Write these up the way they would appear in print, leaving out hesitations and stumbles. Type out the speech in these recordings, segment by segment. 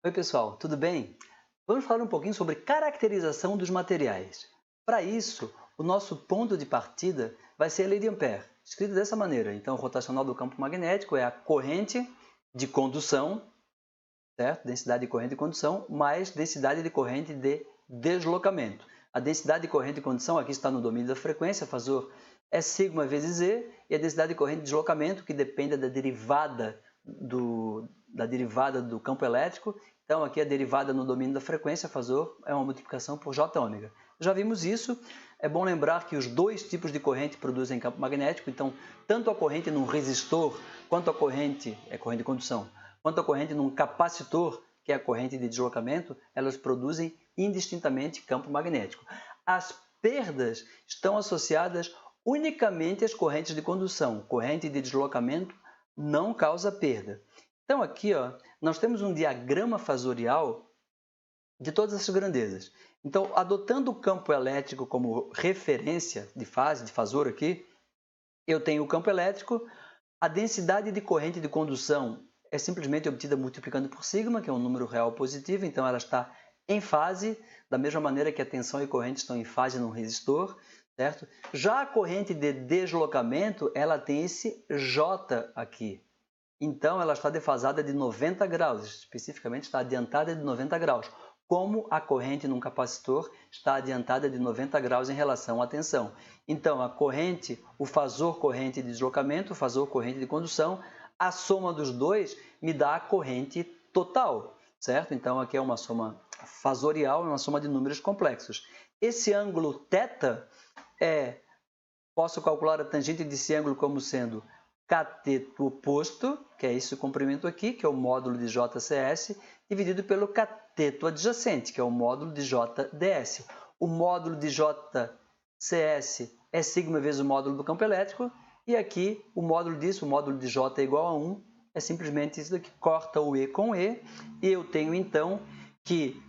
Oi pessoal, tudo bem? Vamos falar um pouquinho sobre caracterização dos materiais. Para isso, o nosso ponto de partida vai ser a lei de Ampère, escrito dessa maneira. Então, o rotacional do campo magnético é a corrente de condução, certo? Densidade de corrente de condução, mais densidade de corrente de deslocamento. A densidade de corrente de condução aqui está no domínio da frequência, fator é sigma vezes E, e a densidade de corrente de deslocamento, que depende da derivada do campo elétrico. Então, aqui a derivada no domínio da frequência, fator é uma multiplicação por Jω. Já vimos isso. É bom lembrar que os dois tipos de corrente produzem campo magnético. Então, tanto a corrente num resistor, quanto a corrente de condução, quanto a corrente num capacitor, que é a corrente de deslocamento, elas produzem indistintamente campo magnético. As perdas estão associadas unicamente às correntes de condução. Corrente de deslocamento não causa perda. Então aqui nós temos um diagrama fasorial de todas essas grandezas. Então, adotando o campo elétrico como referência de fase, de fasor aqui, eu tenho o campo elétrico, a densidade de corrente de condução é simplesmente obtida multiplicando por sigma, que é um número real positivo, então ela está em fase, da mesma maneira que a tensão e corrente estão em fase num resistor, certo? Já a corrente de deslocamento, ela tem esse J aqui. Então, ela está defasada de 90 graus, especificamente está adiantada de 90 graus, como a corrente num capacitor está adiantada de 90 graus em relação à tensão. Então, a corrente, o fasor corrente de deslocamento, o fasor corrente de condução, a soma dos dois me dá a corrente total, certo? Então, aqui é uma soma fasorial, uma soma de números complexos. Esse ângulo θ posso calcular a tangente desse ângulo como sendo cateto oposto, que é esse comprimento aqui, que é o módulo de JCS, dividido pelo cateto adjacente, que é o módulo de JDS. O módulo de JCS é sigma vezes o módulo do campo elétrico, e aqui o módulo disso, o módulo de J é igual a 1, é simplesmente isso daqui, corta o E com E, e eu tenho então que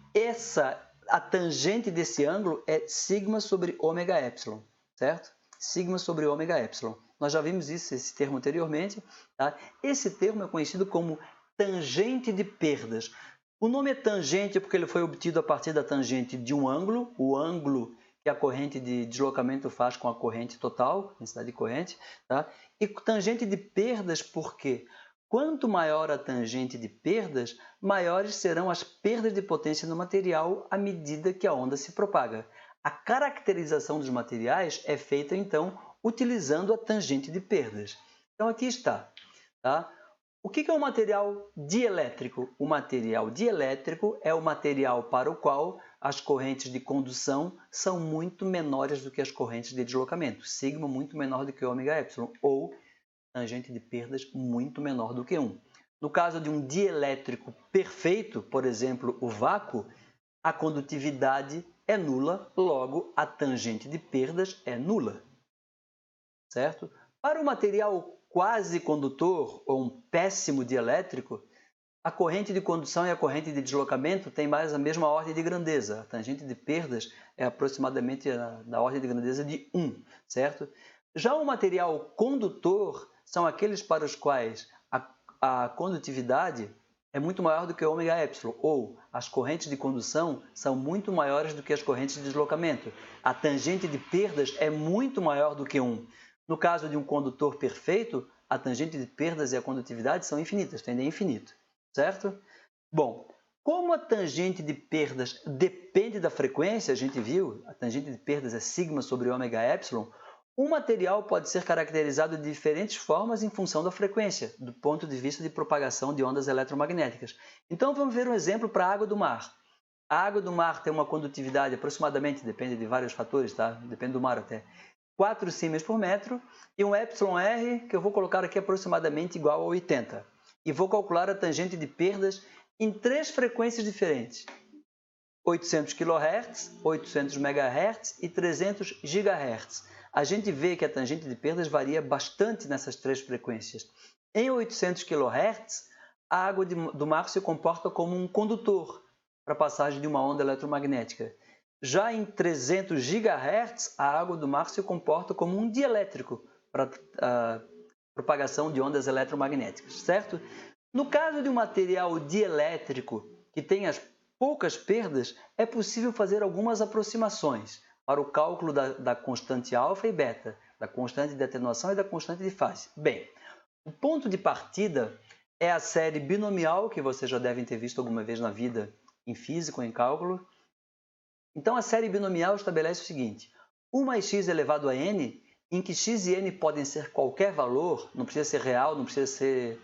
a tangente desse ângulo é sigma sobre ômega epsilon, certo? Sigma sobre ômega epsilon. Nós já vimos esse termo anteriormente. Tá? Esse termo é conhecido como tangente de perdas. O nome é tangente porque ele foi obtido a partir da tangente de um ângulo, o ângulo que a corrente de deslocamento faz com a corrente total, densidade de corrente. Tá? E tangente de perdas porque quanto maior a tangente de perdas, maiores serão as perdas de potência no material à medida que a onda se propaga. A caracterização dos materiais é feita, então, utilizando a tangente de perdas. Então, aqui está. Tá? O que é um material dielétrico? O material dielétrico é o material para o qual as correntes de condução são muito menores do que as correntes de deslocamento. Sigma muito menor do que ômega epsilon, ou tangente de perdas muito menor do que 1. No caso de um dielétrico perfeito, por exemplo, o vácuo, a condutividade é nula, logo a tangente de perdas é nula. Certo? Para o material quase condutor ou um péssimo dielétrico, a corrente de condução e a corrente de deslocamento têm mais a mesma ordem de grandeza. A tangente de perdas é aproximadamente da ordem de grandeza de 1, certo? Já o material condutor são aqueles para os quais a condutividade é muito maior do que ômega epsilon, ou as correntes de condução são muito maiores do que as correntes de deslocamento. A tangente de perdas é muito maior do que 1. No caso de um condutor perfeito, a tangente de perdas e a condutividade são infinitas, tendem a infinito, certo? Bom, como a tangente de perdas depende da frequência, a gente viu, a tangente de perdas é sigma sobre ômega epsilon, um material pode ser caracterizado de diferentes formas em função da frequência, do ponto de vista de propagação de ondas eletromagnéticas. Então, vamos ver um exemplo para a água do mar. A água do mar tem uma condutividade aproximadamente, depende de vários fatores, tá? Depende do mar até, 4 siemens por metro, e um εr, que eu vou colocar aqui aproximadamente igual a 80. E vou calcular a tangente de perdas em 3 frequências diferentes. 800 kHz, 800 MHz e 300 GHz. A gente vê que a tangente de perdas varia bastante nessas 3 frequências. Em 800 kHz, a água do mar se comporta como um condutor para a passagem de uma onda eletromagnética. Já em 300 GHz, a água do mar se comporta como um dielétrico para a propagação de ondas eletromagnéticas, certo? No caso de um material dielétrico que tem as poucas perdas, é possível fazer algumas aproximações para o cálculo da constante alfa e beta, da constante de atenuação e da constante de fase. Bem, o ponto de partida é a série binomial, que vocês já devem ter visto alguma vez na vida em física ou em cálculo. Então, a série binomial estabelece o seguinte: 1 mais x elevado a n, em que x e n podem ser qualquer valor, não precisa ser real, não precisa ser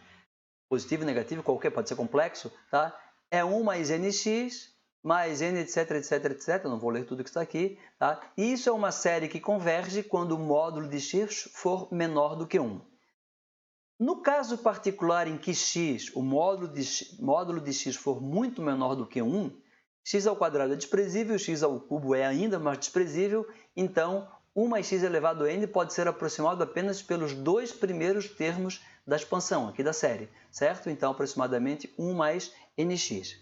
positivo, negativo, qualquer, pode ser complexo, tá? É 1 mais nx, mais n, etc, etc, etc. Não vou ler tudo que está aqui, tá? E isso é uma série que converge quando o módulo de x for menor do que 1. No caso particular em que x, o módulo de x for muito menor do que 1, x ao quadrado é desprezível, x ao cubo é ainda mais desprezível, então 1 mais x elevado a n pode ser aproximado apenas pelos dois primeiros termos da expansão, aqui da série, certo? Então, aproximadamente 1 mais nx.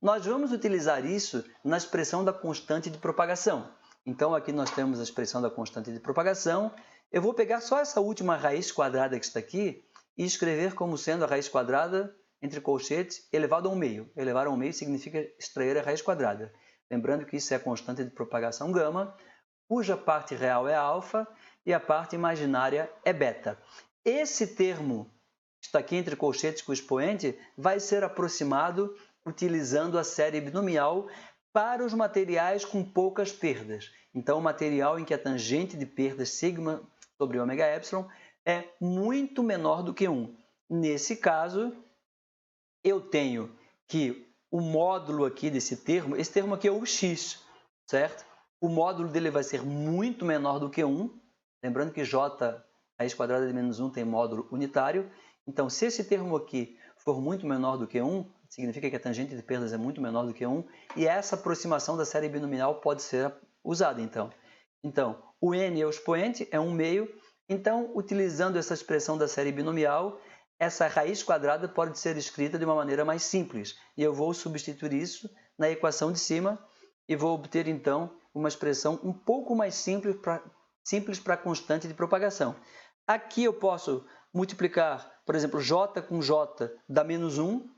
Nós vamos utilizar isso na expressão da constante de propagação. Então, aqui nós temos a expressão da constante de propagação. Eu vou pegar só essa última raiz quadrada que está aqui e escrever como sendo a raiz quadrada, entre colchetes, elevado a 1 meio. Elevar a 1 meio significa extrair a raiz quadrada. Lembrando que isso é a constante de propagação gama, cuja parte real é alfa e a parte imaginária é beta. Esse termo, que está aqui entre colchetes com o expoente, vai ser aproximado utilizando a série binomial para os materiais com poucas perdas. Então, o material em que a tangente de perdas sigma sobre ômega epsilon é muito menor do que 1. Nesse caso, eu tenho que o módulo aqui desse termo, esse termo aqui é o x, certo? O módulo dele vai ser muito menor do que 1. Lembrando que j raiz quadrada de menos 1 tem módulo unitário. Então, se esse termo aqui for muito menor do que 1, significa que a tangente de perdas é muito menor do que 1, e essa aproximação da série binomial pode ser usada, então. Então, o n é o expoente, é 1 meio. Então, utilizando essa expressão da série binomial, essa raiz quadrada pode ser escrita de uma maneira mais simples. E eu vou substituir isso na equação de cima e vou obter, então, uma expressão um pouco mais simples para a constante de propagação. Aqui eu posso multiplicar, por exemplo, j com j dá menos 1.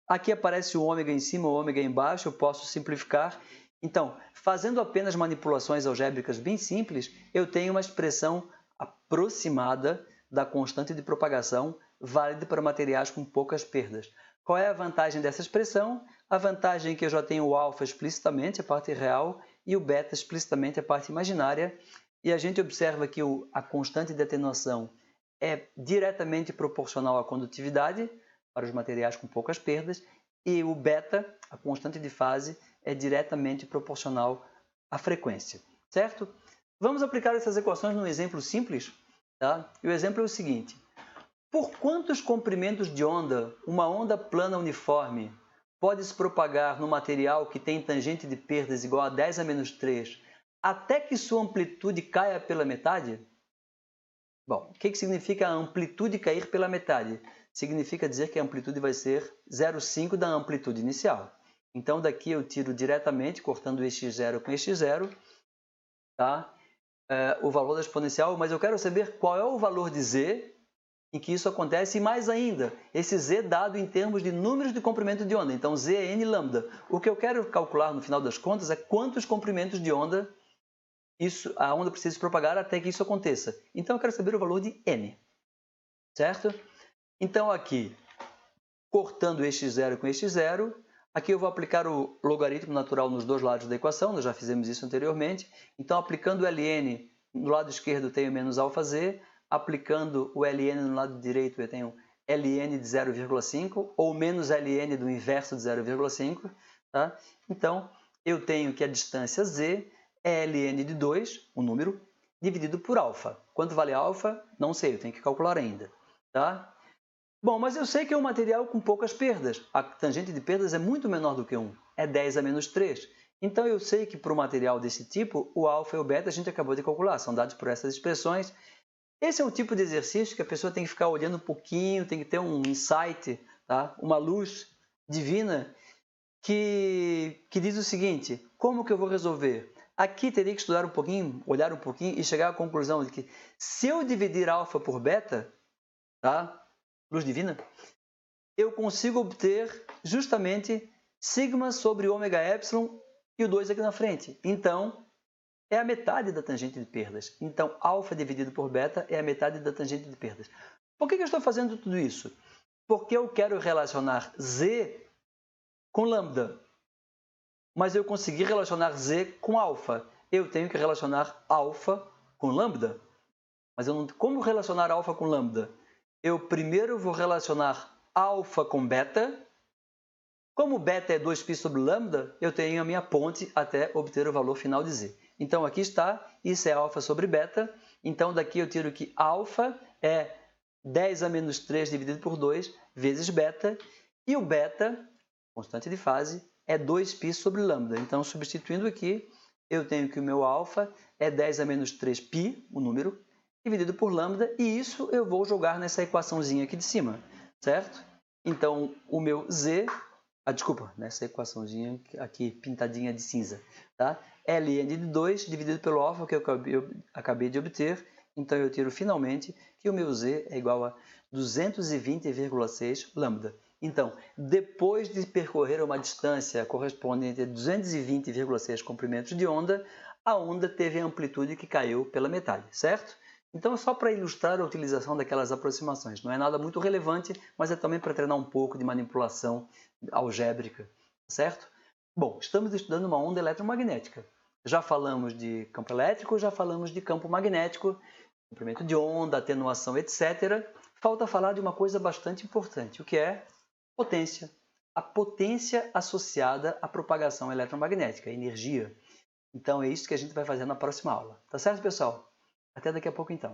Aqui aparece o ômega em cima, o ômega embaixo, eu posso simplificar. Então, fazendo apenas manipulações algébricas bem simples, eu tenho uma expressão aproximada da constante de propagação, válida para materiais com poucas perdas. Qual é a vantagem dessa expressão? A vantagem é que eu já tenho o alfa explicitamente, a parte real, e o beta explicitamente, a parte imaginária. E a gente observa que a constante de atenuação é diretamente proporcional à condutividade, para os materiais com poucas perdas, e o beta, a constante de fase, é diretamente proporcional à frequência, certo? Vamos aplicar essas equações num exemplo simples, tá? E o exemplo é o seguinte: por quantos comprimentos de onda uma onda plana uniforme pode se propagar no material que tem tangente de perdas igual a 10 a menos 3, até que sua amplitude caia pela metade? Bom, o que significa a amplitude cair pela metade? Significa dizer que a amplitude vai ser 0,5 da amplitude inicial. Então, daqui eu tiro diretamente, cortando o x0 com x0, tá? O valor da exponencial, mas eu quero saber qual é o valor de z em que isso acontece, e mais ainda, esse z dado em termos de números de comprimento de onda. Então, z é n lambda. O que eu quero calcular no final das contas é quantos comprimentos de onda a onda precisa se propagar até que isso aconteça. Então, eu quero saber o valor de n, certo? Então, aqui, cortando este zero com este zero, aqui eu vou aplicar o logaritmo natural nos dois lados da equação, nós já fizemos isso anteriormente. Então, aplicando o ln no lado esquerdo, eu tenho menos αz, aplicando o ln no lado direito, eu tenho ln de 0,5, ou menos ln do inverso de 0,5. Tá? Então, eu tenho que a distância z é ln de 2, o número, dividido por alfa. Quanto vale alfa? Não sei, eu tenho que calcular ainda. Tá? Bom, mas eu sei que é um material com poucas perdas. A tangente de perdas é muito menor do que 1, é 10 a menos 3. Então, eu sei que para um material desse tipo, o alfa e o beta a gente acabou de calcular, são dados por essas expressões. Esse é um tipo de exercício que a pessoa tem que ficar olhando um pouquinho, tem que ter um insight, tá? Uma luz divina que diz o seguinte: como que eu vou resolver? Aqui teria que estudar um pouquinho, olhar um pouquinho e chegar à conclusão de que se eu dividir alfa por beta, tá? Luz divina, eu consigo obter justamente sigma sobre ômega epsilon e o 2 aqui na frente. Então, é a metade da tangente de perdas. Então, alfa dividido por beta é a metade da tangente de perdas. Por que eu estou fazendo tudo isso? Porque eu quero relacionar z com lambda, mas eu consegui relacionar z com alfa. Eu tenho que relacionar alfa com lambda. Mas eu não, como relacionar alfa com lambda? Eu primeiro vou relacionar alfa com beta. Como beta é 2π sobre lambda, eu tenho a minha ponte até obter o valor final de z. Então, aqui está, isso é alfa sobre beta. Então, daqui eu tiro que alfa é 10 a menos 3 dividido por 2 vezes beta. E o beta, constante de fase, é 2π sobre lambda. Então, substituindo aqui, eu tenho que o meu alfa é 10 a menos 3π, o número, dividido por lambda. E isso eu vou jogar nessa equaçãozinha aqui de cima, certo? Então, o meu z... desculpa, nessa equaçãozinha aqui pintadinha de cinza, tá? Ln de 2 dividido pelo alfa que eu acabei de obter. Então, eu tiro finalmente que o meu z é igual a 220,6 lambda. Então, depois de percorrer uma distância correspondente a 220,6 comprimentos de onda, a onda teve a amplitude que caiu pela metade, certo? Então, é só para ilustrar a utilização daquelas aproximações. Não é nada muito relevante, mas é também para treinar um pouco de manipulação algébrica, certo? Bom, estamos estudando uma onda eletromagnética. Já falamos de campo elétrico, já falamos de campo magnético, comprimento de onda, atenuação, etc. Falta falar de uma coisa bastante importante, o que é potência. A potência associada à propagação eletromagnética, a energia. Então, é isso que a gente vai fazer na próxima aula. Tá certo, pessoal? Até daqui a pouco, então.